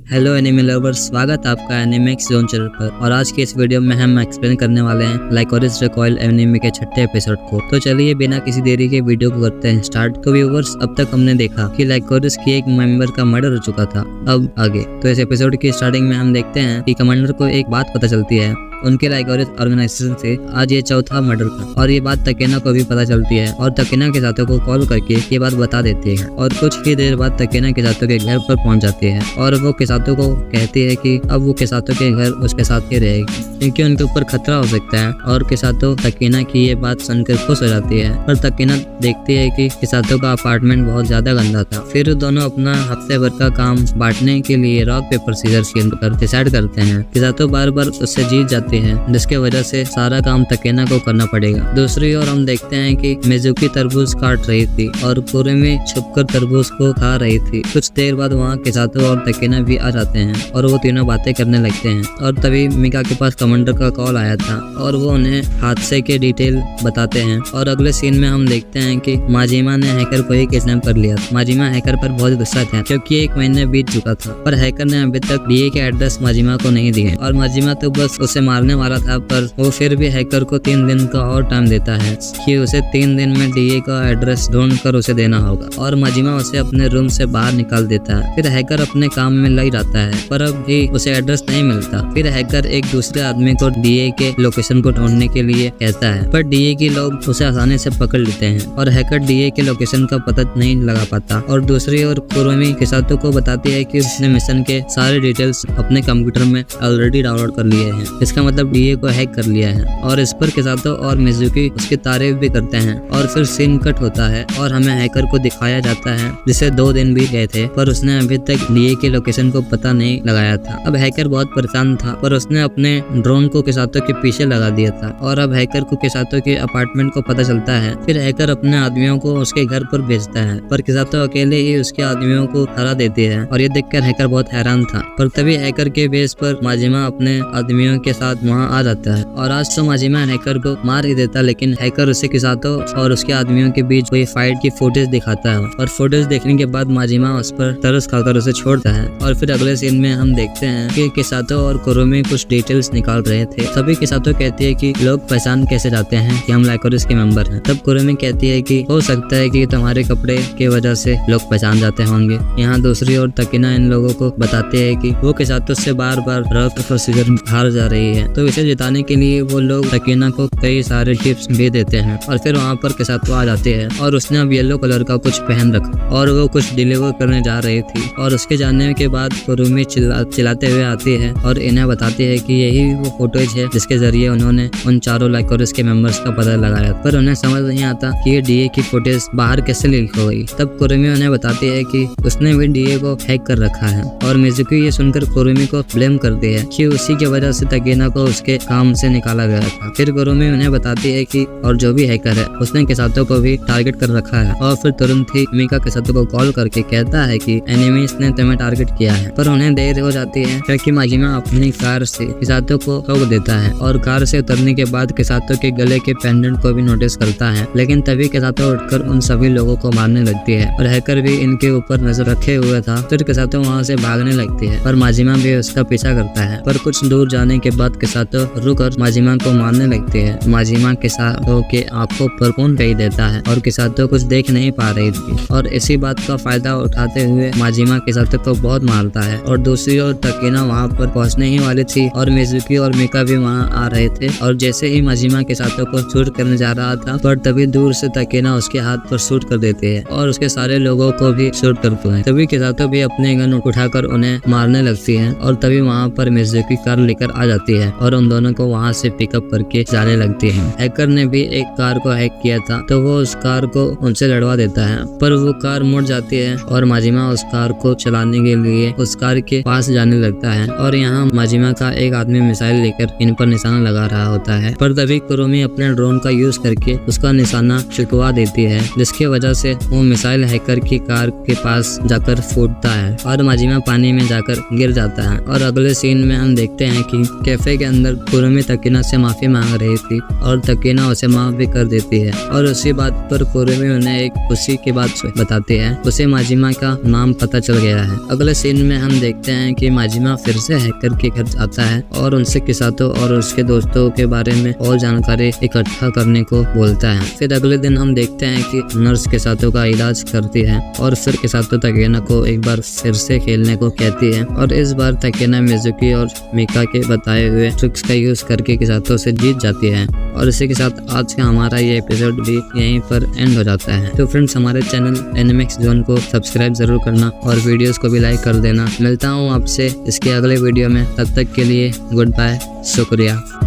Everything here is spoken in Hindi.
हेलो एनिमे लवर्स, स्वागत है आपका एनिमेक्स जोन चैनल पर। और आज के इस वीडियो में हम एक्सप्लेन करने वाले हैं लाइकोरिस रिकॉइल एनिमे के छठे एपिसोड को। तो चलिए बिना किसी देरी के वीडियो को करते हैं स्टार्ट। तो व्यूअर्स, अब तक हमने देखा कि लाइकोरिस की एक मेंबर का मर्डर हो चुका था। अब आगे तो इस एपिसोड की स्टार्टिंग में हम देखते हैं कि कमांडर को एक बात पता चलती है उनके लाइकोरिस ऑर्गेनाइजेशन से। आज ये चौथा मर्डर था और ये बात तकेना को भी पता चलती है और तकेना के साथों को कॉल करके ये बात बता देती है। और कुछ ही देर बाद तकेना के साथों के घर पर पहुंच जाती है और वो किसातों को कहती है कि अब वो किसातों के घर उसके साथ ही रहेगी क्योंकि उनके ऊपर खतरा हो सकता है। और किसातों तकेना की ये बात सुनकर खुश हो जाती है। पर तकेना देखती है कि किसातों का अपार्टमेंट बहुत ज्यादा गंदा था। फिर दोनों अपना हफ्ते भर का काम बांटने के लिए रॉक पेपर सीजर्स खेल कर डिसाइड करते हैं। किसातों बार बार उससे जीत जाती है जिसके वजह से सारा काम तकेना को करना पड़ेगा। दूसरी ओर हम देखते हैं कि मिजुकी तरबूज काट रही थी और कुरुमी छुपकर तरबूज को खा रही थी। कुछ देर बाद वहाँ किसातों और तकेना भी आ जाते हैं और वो तीनों बातें करने लगते हैं। और तभी मिका के पास कमांडर का कॉल आया था और वो उन्हें हादसे के डिटेल बताते हैं। और अगले सीन में हम देखते हैं कि माजिमा ने हैकर को ही किडनैप कर लिया। माजिमा हैकर पर बहुत गुस्सा था क्योंकि 1 महीना बीत चुका था पर हैकर ने अभी तक डीए के एड्रेस माजिमा को नहीं दिए और माजिमा तो बस उसे मारने वाला था। पर वो फिर भी हैकर को 3 दिन का और टाइम देता है कि उसे 3 दिन में डीए का एड्रेस ढूंढ कर उसे देना होगा। और माजिमा उसे अपने रूम से बाहर निकाल देता है। फिर हैकर अपने काम में लग जाता है पर अब भी उसे एड्रेस नहीं मिलता। फिर हैकर एक दूसरे आदमी को डीए के लोकेशन को ढूंढने के लिए कहता है पर डीए के लोग उसे आसानी से पकड़ लेते हैं और हैकर डीए के लोकेशन का पता नहीं लगा पाता। और दूसरी ओर कुरुमी किसातों को बताती है कि उसने मिशन के सारे डिटेल्स अपने कंप्यूटर में ऑलरेडी डाउनलोड कर लिए हैं। इसका मतलब डीए को हैक कर लिया है। और इस पर किसातों और मिजुकी उसकी तारीफ भी करते हैं। और फिर सीन कट होता है और हमें हैकर को दिखाया जाता है जिसे 2 दिन बीत गए थे पर उसने अभी तक डीए के लोकेशन को पता नहीं लगाया था। अब हैकर बहुत परेशान था पर उसने अपने ड्रोन को किसातों के पीछे लगा दिया था। और अब हैकर को किसातों के अपार्टमेंट को पता चलता है। फिर हैकर अपने आदमियों को उसके घर पर भेजता है पर किसातों अकेले ही उसके आदमियों को हरा देती है। और ये देखकर हैकर बहुत हैरान था। पर तभी हैकर के बेस पर माजिमा अपने आदमियों के साथ वहाँ आ जाता है। और आज तो माजिमा हैकर को मार ही देता लेकिन हैकर उसे किसातों और उसके आदमियों के बीच कोई फाइट की फुटेज दिखाता है। और फुटेज देखने के बाद माजिमा उस पर तरस खाकर उसे छोड़ता है। और फिर अगले सीन में हम देखते हैं कि किसातों और कुरुमी कुछ डिटेल्स निकाल रहे थे। तभी किसातों कहती है कि लोग पहचान कैसे जाते हैं कि हम लाइकोरिस के मेंबर हैं। तब कुरुमी कहती है कि हो सकता है कि तुम्हारे कपड़े की वजह से लोग पहचान जाते होंगे। यहाँ दूसरी ओर तकेना इन लोगों को बताते हैं कि वो किसातों से बार बार रॉक पेपर सीजर हार जा रही है तो इसे जिताने के लिए वो लोग तकेना को कई सारे टिप्स भी देते हैं। और फिर वहाँ पर किसातों आ जाते हैं और उसने अब येलो कलर का कुछ पहन रखा और वो कुछ डिलीवर करने जा रही थी। और उसके जाने के बाद कुरुमी चिल्लाते हुए आती है और इन्हें बताती है कि यही वो फुटेज है जिसके जरिए उन्होंने उन चारों लाइकोरिस के मेंबर्स का पता लगाया। पर उन्हें समझ नहीं आता कि ये डीए की फुटेज बाहर कैसे लीक हो गई। तब कुरुमी उन्हें बताती है कि उसने भी डीए को हैक कर रखा है। और मिजुकी ये सुनकर कुरुमी को ब्लेम करती है कि उसी की वजह से तकेना को उसके काम से निकाला गया था। फिर कुरुमी उन्हें बताती है कि और जो भी हैकर है उसने किसातों को भी टारगेट कर रखा है। और फिर तुरंत ही मिका किसातों को कॉल करके कहता है कि एनिमीज ने तुम्हें टारगेट किया है। पर उन्हें देर हो जाती है क्योंकि माजिमा अपनी कार से किसातों को ठोक देता है। और कार से उतरने के बाद किसातों के गले के पेंडेंट को भी नोटिस करता है लेकिन तभी किसातों उठकर उन सभी लोगों को मारने लगती है। और हैकर भी इनके ऊपर नजर रखे हुए था। फिर किसातों वहाँ से भागने लगती है पर माजिमा भी उसका पीछा करता है। पर कुछ दूर जाने के बाद किसातों रुककर माजिमा को मारने लगती है। माजिमा किसातों के आंखों पर खून फेंक देता है और किसातों कुछ देख नहीं पा रही थी। और इसी बात का फायदा उठाते हुए माजिमा किसातों को बहुत मारता है। और दूसरी ओर तकेना वहाँ पर पहुँचने ही वाली थी और मिजुकी और मिका भी वहाँ आ रहे थे। और जैसे ही माजिमा किसातों को शूट करने जा रहा था पर तभी दूर से तकेना उसके हाथ पर शूट कर देती है और उसके सारे लोगों को भी शूट करते हैं। तभी किसातों भी अपने गन उठाकर उन्हें मारने लगती है। और तभी वहाँ पर मिजुकी कार लेकर आ जाती है और उन दोनों को वहाँ से पिकअप करके जाने लगती है। हैकर ने भी एक कार को हैक किया था तो वो उस कार को उनसे लड़वा देता है पर वो कार मुड़ जाती है और माजिमा उस कार को चलाने के लिए उस कार के पास जाने लगता है। और यहाँ माजिमा का एक आदमी मिसाइल मिसाइल लेकर इन पर निशाना लगा रहा होता है, पर तभी कुरुमी अपने ड्रोन का यूज करके उसका निशाना चुकवा देती है, जिसकी वजह से वो मिसाइल हैकर की कार के पास जाकर फूटता है और माजिमा पानी में जाकर गिर जाता है। और अगले सीन में हम देखते हैं कि कैफे के अंदर कुरुमी तकीना से माफी मांग रही थी और तकीना उसे माफ भी कर देती है, और उसी बात पर कुरुमी उन्हें एक खुशी की बात बताती है, उसे माजिमा का नाम पता चल गया है। अगले सीन में हम देखते हैं कि माजिमा फिर से हैकर के घर आता है और उनसे किसातो और उसके दोस्तों के बारे में और जानकारी इकट्ठा करने को बोलता है। फिर अगले दिन हम देखते हैं कि नर्स किसातो का इलाज करती है और फिर किसातो तकीना को एक बार फिर से खेलने को कहती है, और इस बार तकीना मिजुकी और मिका के बताए हुए ट्रिक्स का यूज करके किसातो से जीत जाती है। और इसी के साथ आज का हमारा ये एपिसोड भी यहीं पर एंड हो जाता है। तो फ्रेंड्स, हमारे चैनल एनिमेक्स जोन को सब्सक्राइब जरूर करना और वीडियोस को भी लाइक कर देना। मिलता हूँ आपसे इसके अगले वीडियो में, तब तक के लिए गुड बाय, शुक्रिया।